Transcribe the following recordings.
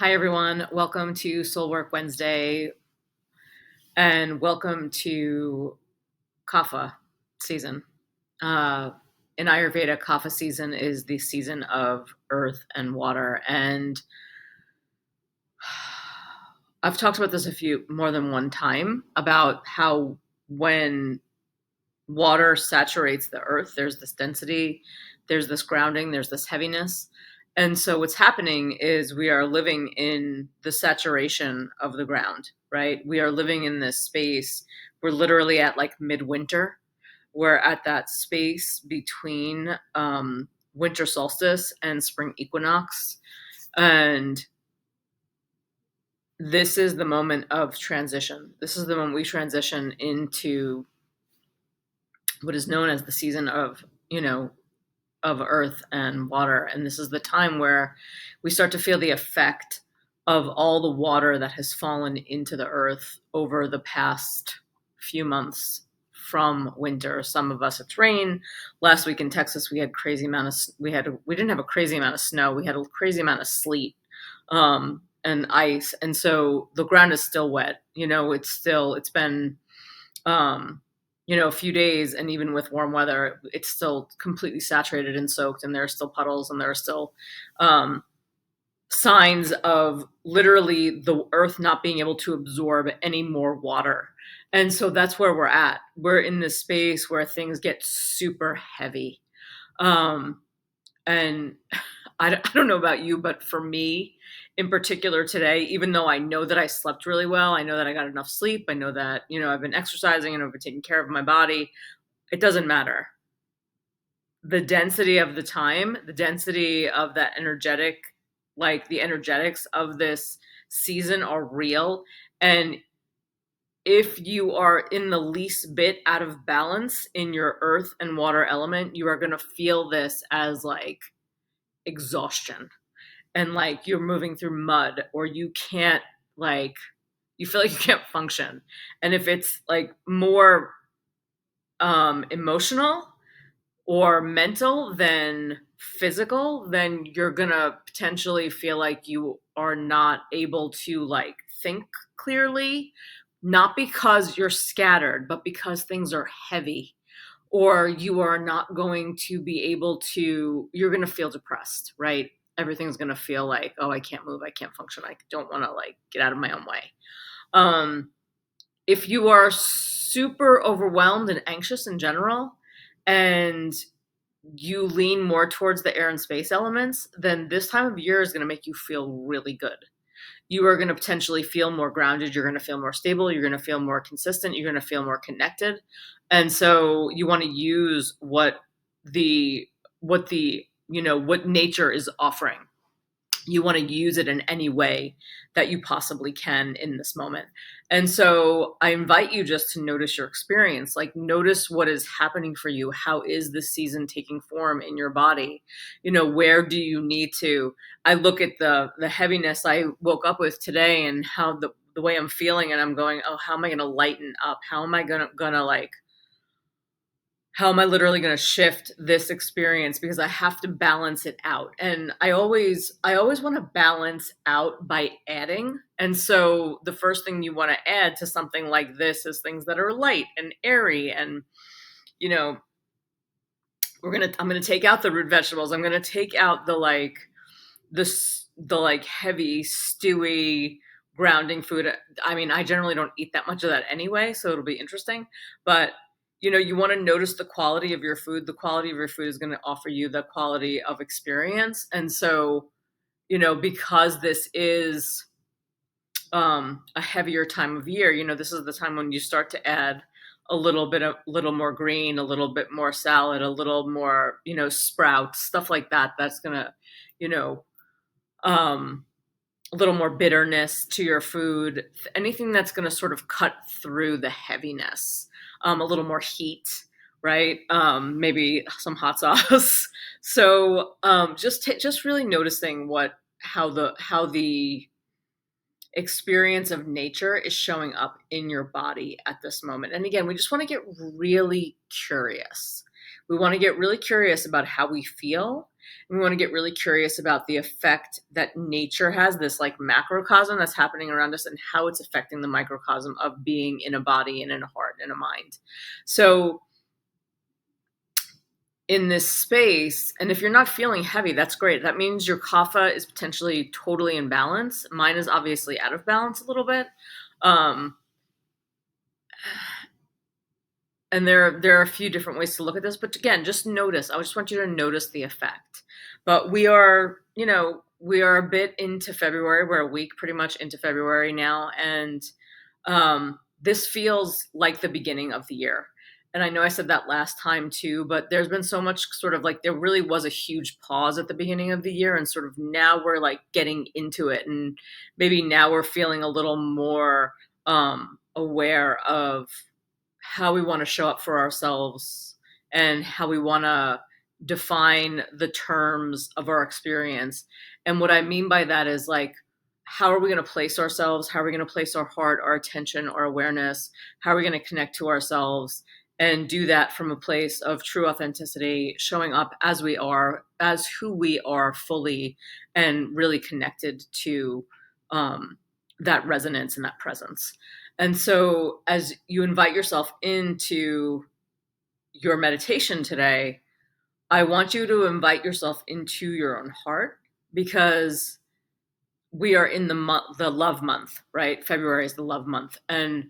Hi, everyone. Welcome to Soul Work Wednesday and welcome to Kapha season. In Ayurveda, Kapha season is the season of earth and water. And I've talked about this more than one time about how when water saturates the earth, there's this density, there's this grounding, there's this heaviness. And so what's happening is we are living in the saturation of the ground, right? We are living in this space. We're literally at like midwinter. We're at that space between winter solstice and spring equinox. And this is the moment of transition. This is the moment we transition into what is known as the season of earth and water. And this is the time where we start to feel the effect of all the water that has fallen into the earth over the past few months from winter. Some of us it's rain. Last week in Texas we had we didn't have a crazy amount of snow. We had a crazy amount of sleet and ice. And so the ground is still wet. It's been a few days, and even with warm weather, it's still completely saturated and soaked, and there are still puddles, and there are still signs of literally the earth not being able to absorb any more water. And so that's where we're at. We're in this space where things get super heavy. And I don't know about you, but for me in particular today, even though I know that I slept really well, I know that I got enough sleep, I know that, I've been exercising and I've been taking care of my body, it doesn't matter. The density of the time, the density of that the energetics of this season are real. And if you are in the least bit out of balance in your earth and water element, you are going to feel this as like exhaustion, and like you're moving through mud, or you can't, like, you feel like you can't function. And if it's like more emotional or mental than physical, then you're gonna potentially feel like you are not able to like think clearly, not because you're scattered, but because things are heavy, or you are not going to be able to, you're going to feel depressed, right? Everything's going to feel like, oh, I can't move, I can't function, I don't want to like get out of my own way. If you are super overwhelmed and anxious in general, and you lean more towards the air and space elements, then this time of year is going to make you feel really good. You are going to potentially feel more grounded. You're going to feel more stable. You're going to feel more consistent. You're going to feel more connected. And so you want to use what nature is offering. You want to use it in any way that you possibly can in this moment. And so I invite you just to notice your experience, like notice what is happening for you. How is this season taking form in your body? Where do you need to, I look at the heaviness I woke up with today and how the way I'm feeling, and I'm going, oh, how am I going to lighten up? How am I going to like, how am I literally going to shift this experience, because I have to balance it out. And I always want to balance out by adding. And so the first thing you want to add to something like this is things that are light and airy. And, I'm going to take out the root vegetables. I'm going to take out the heavy, stewy, grounding food. I mean, I generally don't eat that much of that anyway, so it'll be interesting. But you want to notice the quality of your food. The quality of your food is going to offer you the quality of experience. And so, because this is a heavier time of year, this is the time when you start to add a little more green, a little bit more salad, a little more, sprouts, stuff like that. That's going to, a little more bitterness to your food, anything that's going to sort of cut through the heaviness, a little more heat, right? Maybe some hot sauce. So just really noticing how the experience of nature is showing up in your body at this moment. And again, we just want to get really curious. We want to get really curious about how we feel. And we want to get really curious about the effect that nature has, this like macrocosm that's happening around us, and how it's affecting the microcosm of being in a body and in a heart and a mind. So in this space, and if you're not feeling heavy, that's great. That means your kapha is potentially totally in balance. Mine is obviously out of balance a little bit. Um, and there are a few different ways to look at this, but again, just notice. I just want you to notice the effect. But we are, we are a bit into February. We're a week pretty much into February now, and this feels like the beginning of the year. And I know I said that last time too, but there's been so much sort of like, there really was a huge pause at the beginning of the year, and sort of now we're like getting into it, and maybe now we're feeling a little more aware of how we want to show up for ourselves and how we want to define the terms of our experience. And what I mean by that is like, how are we going to place ourselves? How are we going to place our heart, our attention, our awareness? How are we going to connect to ourselves and do that from a place of true authenticity, showing up as we are, as who we are fully, and really connected to that resonance and that presence. And so, as you invite yourself into your meditation today, I want you to invite yourself into your own heart, because we are in the love month, right? February is the love month, and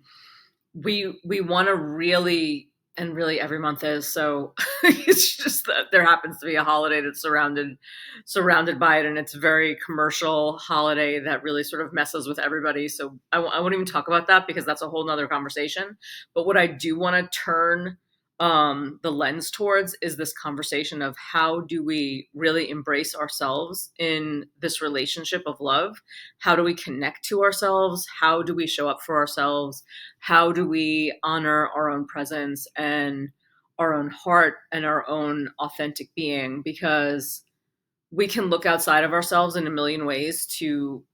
we want to really, and really every month is, so it's just that there happens to be a holiday that's surrounded by it, and it's a very commercial holiday that really sort of messes with everybody. So I won't even talk about that, because that's a whole nother conversation. But what I do want to turn the lens towards is this conversation of, how do we really embrace ourselves in this relationship of love? How do we connect to ourselves? How do we show up for ourselves? How do we honor our own presence and our own heart and our own authentic being? Because we can look outside of ourselves in a million ways to,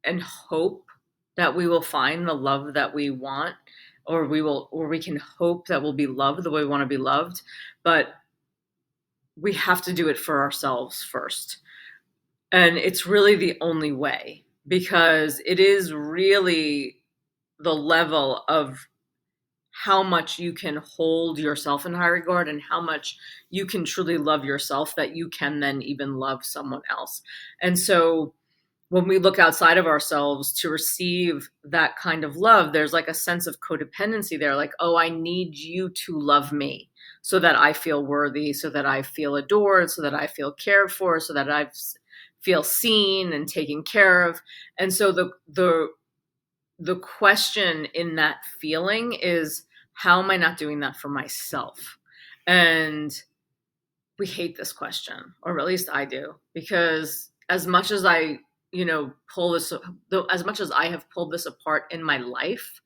and hope that we will find the love that we want, or we can hope that we'll be loved the way we want to be loved. But we have to do it for ourselves first. And it's really the only way, because it is really the level of how much you can hold yourself in high regard, and how much you can truly love yourself, that you can then even love someone else. And so when we look outside of ourselves to receive that kind of love, there's like a sense of codependency there. Like, oh, I need you to love me so that I feel worthy, so that I feel adored, so that I feel cared for, so that I feel seen and taken care of. And so the question in that feeling is, how am I not doing that for myself? And we hate this question, or at least I do, because as much as I, as much as I have pulled this apart in my life,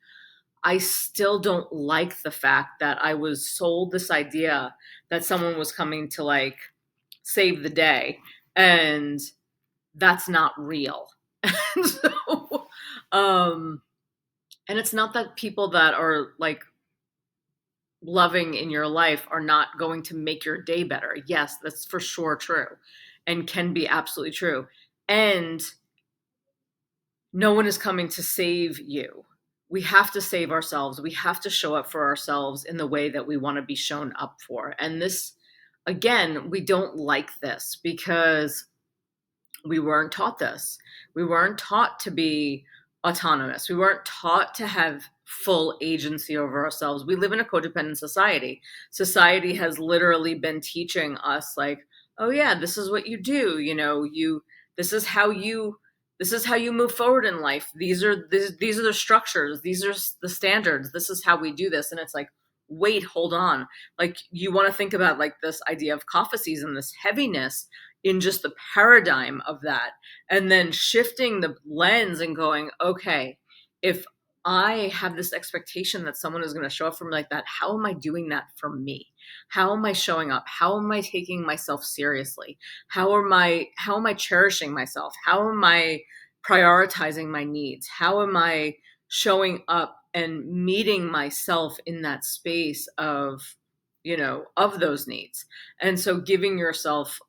I still don't like the fact that I was sold this idea that someone was coming to like save the day, and that's not real. And so, and it's not that people that are like loving in your life are not going to make your day better. Yes, that's for sure true, and can be absolutely true. And no one is coming to save you. We have to save ourselves. We have to show up for ourselves in the way that we want to be shown up for. And this, again, we don't like this, because we weren't taught this. We weren't taught to be autonomous. We weren't taught to have full agency over ourselves. We live in a codependent society. Society has literally been teaching us like, oh yeah, this is what you do. This is how you move forward in life. These are the structures. These are the standards. This is how we do this. And it's like, wait, hold on. Like, you want to think about like this idea of Kapha season, this heaviness in just the paradigm of that, and then shifting the lens and going, okay, if I have this expectation that someone is going to show up for me like that, how am I doing that for me? How am I showing up? How am I taking myself seriously? How am I cherishing myself? How am I prioritizing my needs? How am I showing up and meeting myself in that space of of those needs. And so giving yourself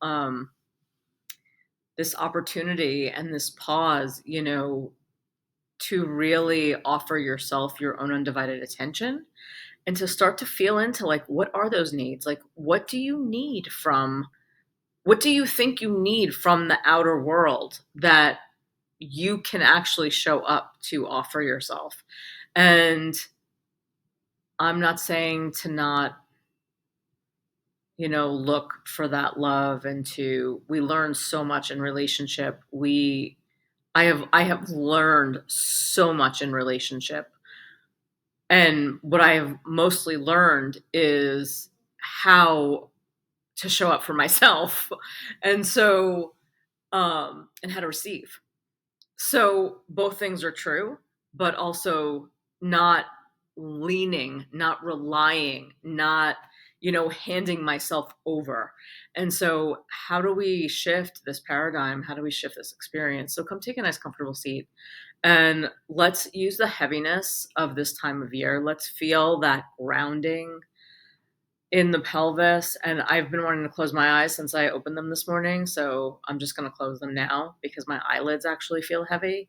this opportunity and this pause, to really offer yourself your own undivided attention and to start to feel into like, what are those needs? Like, what do you think you need from the outer world that you can actually show up to offer yourself? And I'm not saying to not, look for that love, and we learn so much in relationship. I have learned so much in relationship. And what I have mostly learned is how to show up for myself. And so, and how to receive. So both things are true, but also not leaning, not relying, not, handing myself over. And so, how do we shift this paradigm? How do we shift this experience? So, come take a nice, comfortable seat and let's use the heaviness of this time of year. Let's feel that grounding in the pelvis. And I've been wanting to close my eyes since I opened them this morning. So I'm just going to close them now because my eyelids actually feel heavy.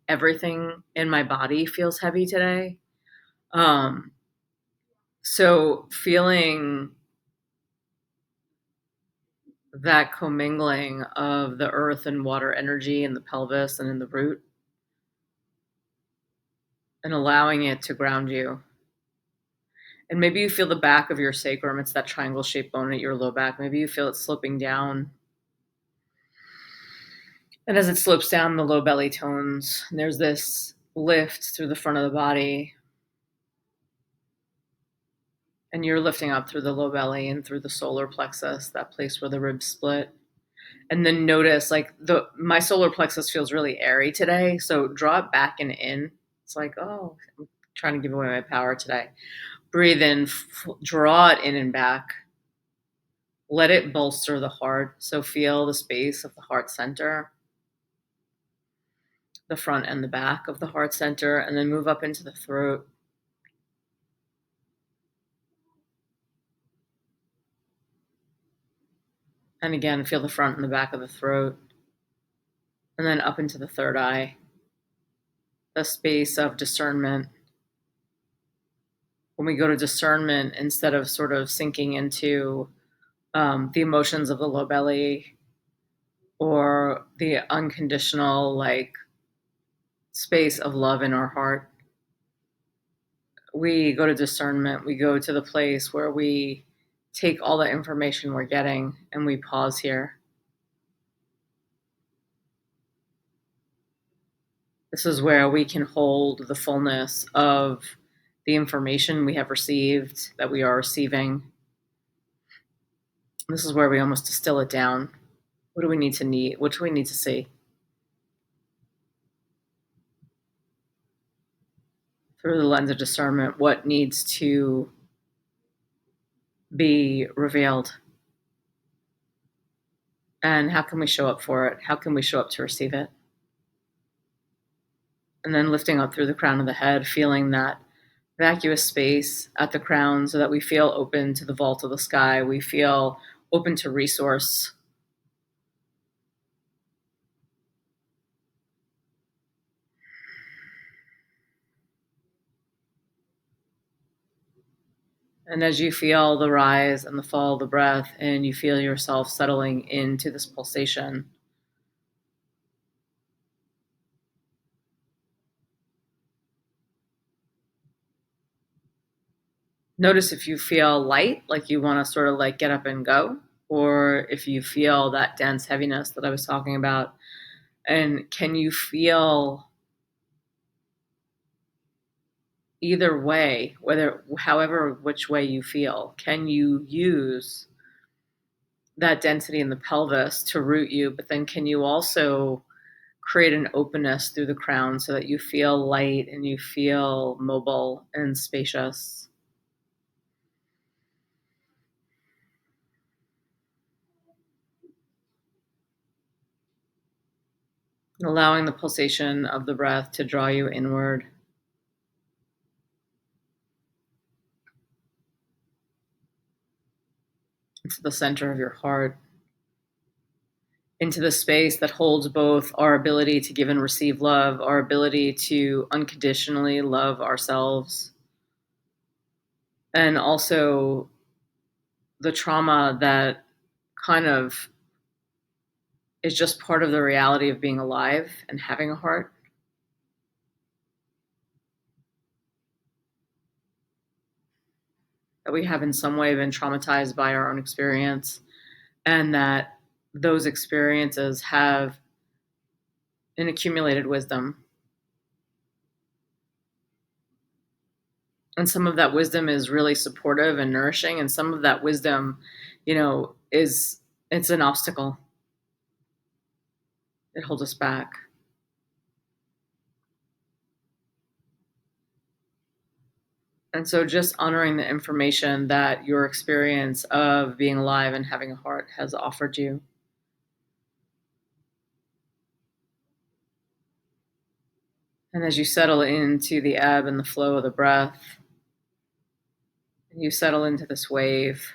Everything in my body feels heavy today. So feeling that commingling of the earth and water energy in the pelvis and in the root, and allowing it to ground you. And maybe you feel the back of your sacrum. It's that triangle shaped bone at your low back. Maybe you feel it sloping down. And as it slopes down, the low belly tones. And there's this lift through the front of the body. And you're lifting up through the low belly and through the solar plexus, that place where the ribs split. And then notice, like, my solar plexus feels really airy today. So draw it back and in. It's like, oh, I'm trying to give away my power today. Breathe in, draw it in and back. Let it bolster the heart. So feel the space of the heart center, the front and the back of the heart center, and then move up into the throat. And again, feel the front and the back of the throat. And then up into the third eye, the space of discernment. When we go to discernment, instead of sort of sinking into the emotions of the low belly or the unconditional, like, space of love in our heart, we go to discernment. We go to the place where we take all the information we're getting and we pause here. This is where we can hold the fullness of the information we have received, that we are receiving. This is where we almost distill it down. What do we need to need? What do we need to see? Through the lens of discernment, what needs to be revealed? And how can we show up for it? How can we show up to receive it? And then lifting up through the crown of the head, feeling that vacuous space at the crown so that we feel open to the vault of the sky. We feel open to resource. And as you feel the rise and the fall of the breath, and you feel yourself settling into this pulsation, notice if you feel light, like you want to sort of like get up and go, or if you feel that dense heaviness that I was talking about. And can you feel either way, which way you feel, can you use that density in the pelvis to root you, but then can you also create an openness through the crown so that you feel light and you feel mobile and spacious? Allowing the pulsation of the breath to draw you inward. into the center of your heart, into the space that holds both our ability to give and receive love, our ability to unconditionally love ourselves, and also the trauma that kind of is just part of the reality of being alive and having a heart. That we have in some way been traumatized by our own experience, and that those experiences have an accumulated wisdom. And some of that wisdom is really supportive and nourishing, and some of that wisdom, is it's an obstacle. It holds us back. And so just honoring the information that your experience of being alive and having a heart has offered you. And as you settle into the ebb and the flow of the breath, and you settle into this wave,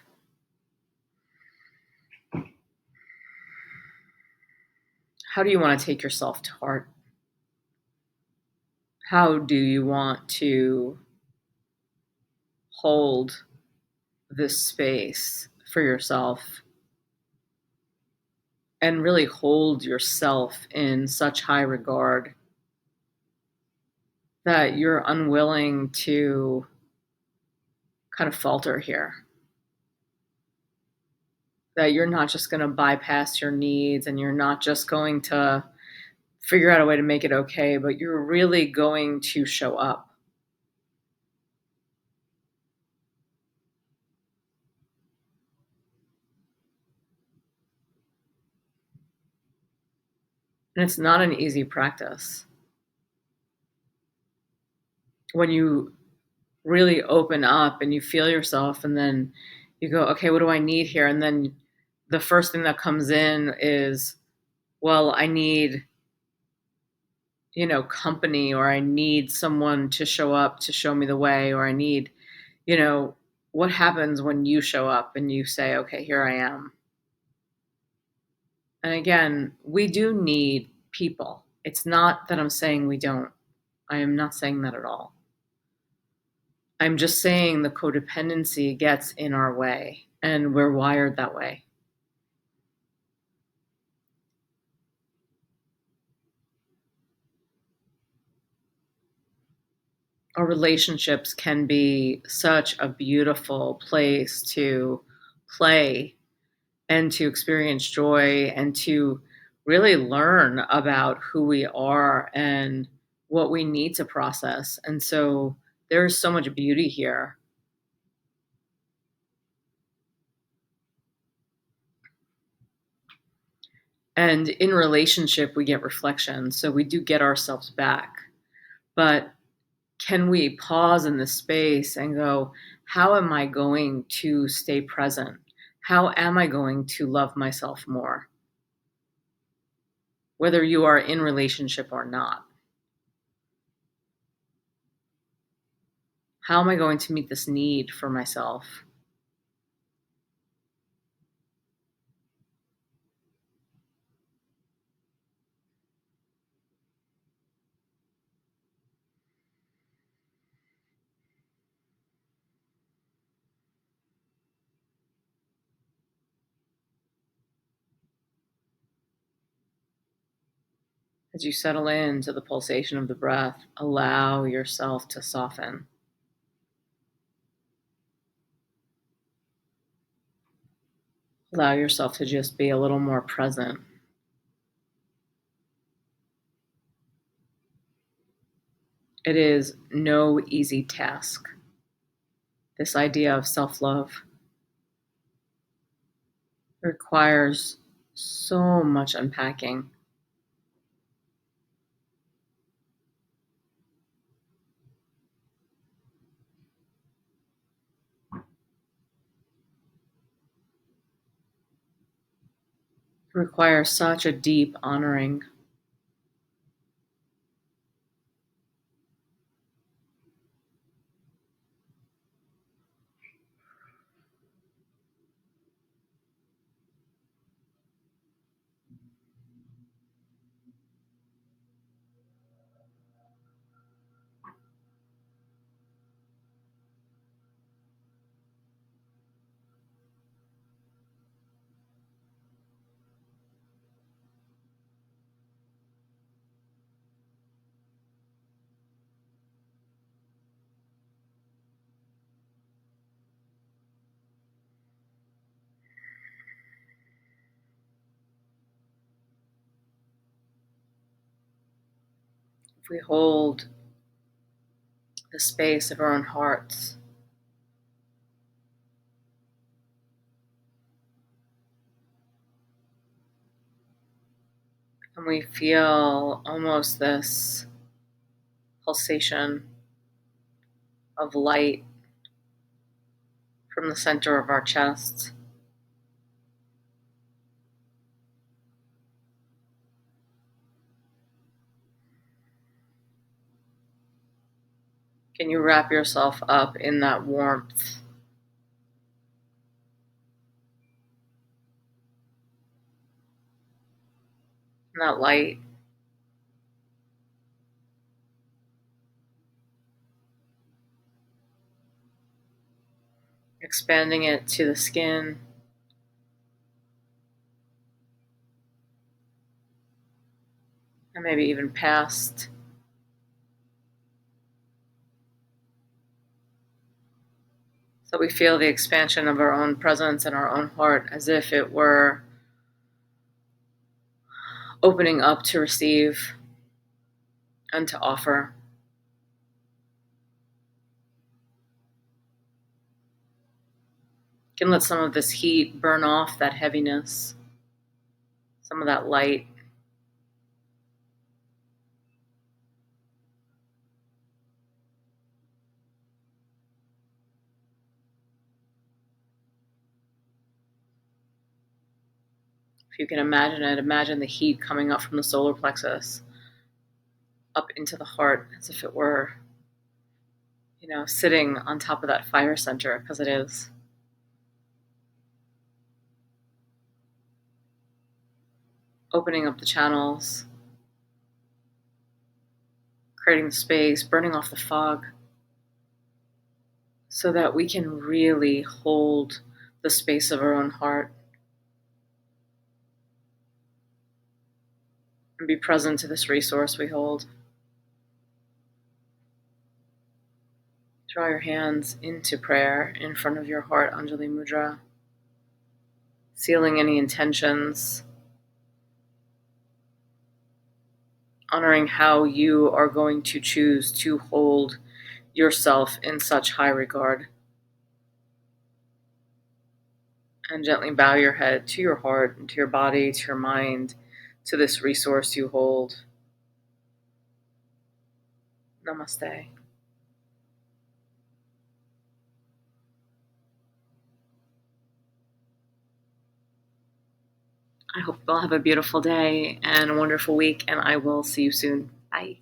how do you want to take yourself to heart? How do you want to hold this space for yourself and really hold yourself in such high regard that you're unwilling to kind of falter here? That you're not just going to bypass your needs and you're not just going to figure out a way to make it okay, but you're really going to show up. And it's not an easy practice. When you really open up and you feel yourself, and then you go, okay, what do I need here? And then the first thing that comes in is, well, I need, company, or I need someone to show up to show me the way, or I need, what happens when you show up and you say, okay, here I am? And again, we do need people. It's not that I'm saying we don't. I am not saying that at all. I'm just saying the codependency gets in our way, and we're wired that way. Our relationships can be such a beautiful place to play and to experience joy and to really learn about who we are and what we need to process. And so there's so much beauty here. And in relationship, we get reflection. So we do get ourselves back. But can we pause in this space and go, how am I going to stay present? How am I going to love myself more? Whether you are in relationship or not. How am I going to meet this need for myself? As you settle into the pulsation of the breath, allow yourself to soften. Allow yourself to just be a little more present. It is no easy task. This idea of self-love requires so much unpacking. It requires such a deep honoring. If we hold the space of our own hearts, and we feel almost this pulsation of light from the center of our chest. Can you wrap yourself up in that warmth, in that light? Expanding it to the skin, and maybe even past. So we feel the expansion of our own presence and our own heart as if it were opening up to receive and to offer. You can let some of this heat burn off that heaviness, some of that light. If you can imagine it, imagine the heat coming up from the solar plexus up into the heart as if it were, sitting on top of that fire center, because it is. Opening up the channels, creating the space, burning off the fog, so that we can really hold the space of our own heart and be present to this resource we hold. Draw your hands into prayer in front of your heart, Anjali Mudra, sealing any intentions, honoring how you are going to choose to hold yourself in such high regard. And gently bow your head to your heart and to your body, to your mind, to this resource you hold. Namaste. I hope you'll have a beautiful day and a wonderful week, and I will see you soon. Bye.